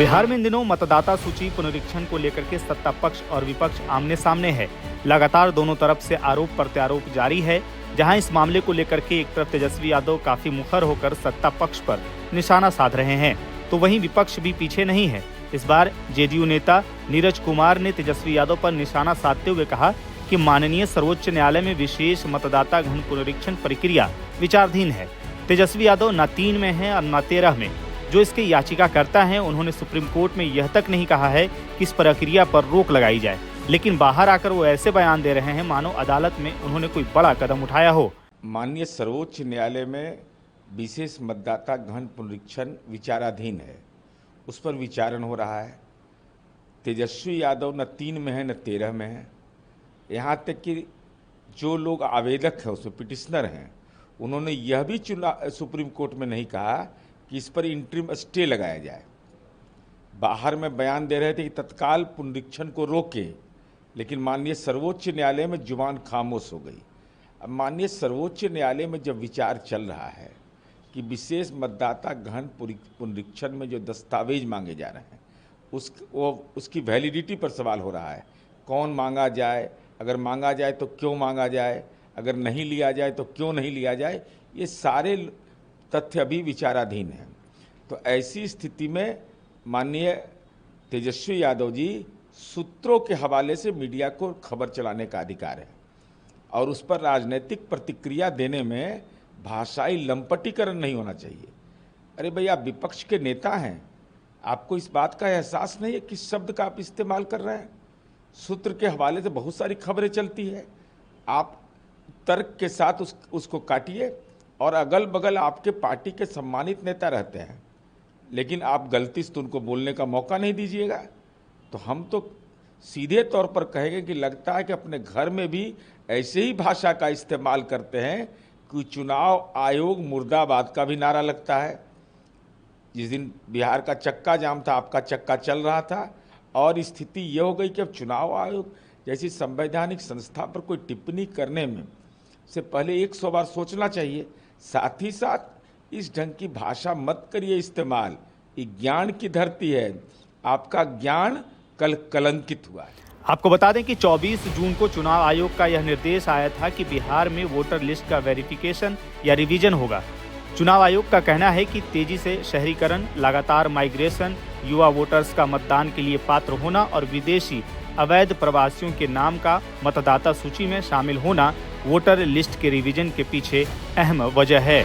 बिहार में इन दिनों मतदाता सूची पुनरीक्षण को लेकर के सत्ता पक्ष और विपक्ष आमने सामने है। लगातार दोनों तरफ से आरोप प्रत्यारोप जारी है। जहां इस मामले को लेकर के एक तरफ तेजस्वी यादव काफी मुखर होकर सत्ता पक्ष पर निशाना साध रहे हैं, तो वहीं विपक्ष भी पीछे नहीं है। इस बार जेडीयू नेता नीरज कुमार ने तेजस्वी यादव पर निशाना साधते हुए कहा कि माननीय सर्वोच्च न्यायालय में विशेष मतदाता घन पुनरीक्षण प्रक्रिया विचाराधीन है। तेजस्वी यादव न 3 में है और न 13 में। जो इसके याचिकाकर्ता हैं, उन्होंने सुप्रीम कोर्ट में यह तक नहीं कहा है कि इस प्रक्रिया पर रोक लगाई जाए, लेकिन बाहर आकर वो ऐसे बयान दे रहे हैं मानो अदालत में उन्होंने कोई बड़ा कदम उठाया हो। माननीय सर्वोच्च न्यायालय में विशेष मतदाता घन पुनरीक्षण विचाराधीन है, उस पर विचारण हो रहा है। तेजस्वी यादव न 3 में है न 13 में है। यहाँ तक कि जो लोग आवेदक हैं, उसमें पिटिशनर हैं, उन्होंने यह भी सुप्रीम कोर्ट में नहीं कहा कि इस पर इंटरिम स्टे लगाया जाए। बाहर में बयान दे रहे थे कि तत्काल पुनरीक्षण को रोके, लेकिन माननीय सर्वोच्च न्यायालय में जुबान खामोश हो गई। अब माननीय सर्वोच्च न्यायालय में जब विचार चल रहा है कि विशेष मतदाता घन पुनरीक्षण में जो दस्तावेज मांगे जा रहे हैं उसकी वैलिडिटी पर सवाल हो रहा है। कौन मांगा जाए, अगर मांगा जाए तो क्यों मांगा जाए, अगर नहीं लिया जाए तो क्यों नहीं लिया जाए, ये सारे तथ्य अभी विचाराधीन हैं। तो ऐसी स्थिति में माननीय तेजस्वी यादव जी सूत्रों के हवाले से मीडिया को खबर चलाने का अधिकार है और उस पर राजनीतिक प्रतिक्रिया देने में भाषाई लंपटीकरण नहीं होना चाहिए। अरे भैया, आप विपक्ष के नेता हैं, आपको इस बात का एहसास नहीं है किस शब्द का आप इस्तेमाल कर रहे हैं। सूत्र के हवाले से बहुत सारी खबरें चलती है, आप तर्क के साथ उसको काटिए। और अगल बगल आपके पार्टी के सम्मानित नेता रहते हैं, लेकिन आप गलती से उनको बोलने का मौका नहीं दीजिएगा। तो हम तो सीधे तौर पर कहेंगे कि लगता है कि अपने घर में भी ऐसे ही भाषा का इस्तेमाल करते हैं कि चुनाव आयोग मुर्दाबाद का भी नारा लगता है। जिस दिन बिहार का चक्का जाम था, आपका चक्का चल रहा था और स्थिति ये हो गई कि अब चुनाव आयोग जैसी संवैधानिक संस्था पर कोई टिप्पणी करने में से पहले 100 बार सोचना चाहिए। साथ ही साथ इस ढंग की भाषा मत करिए इस्तेमाल। ये ज्ञान की धरती है, आपका ज्ञान कल कलंकित हुआ है। आपको बता दें कि 24 जून को चुनाव आयोग का यह निर्देश आया था कि बिहार में वोटर लिस्ट का वेरिफिकेशन या रिवीजन होगा। चुनाव आयोग का कहना है कि तेजी से शहरीकरण, लगातार माइग्रेशन, युवा वोटर्स का मतदान के लिए पात्र होना और विदेशी अवैध प्रवासियों के नाम का मतदाता सूची में शामिल होना वोटर लिस्ट के रिवीजन के पीछे अहम वजह है।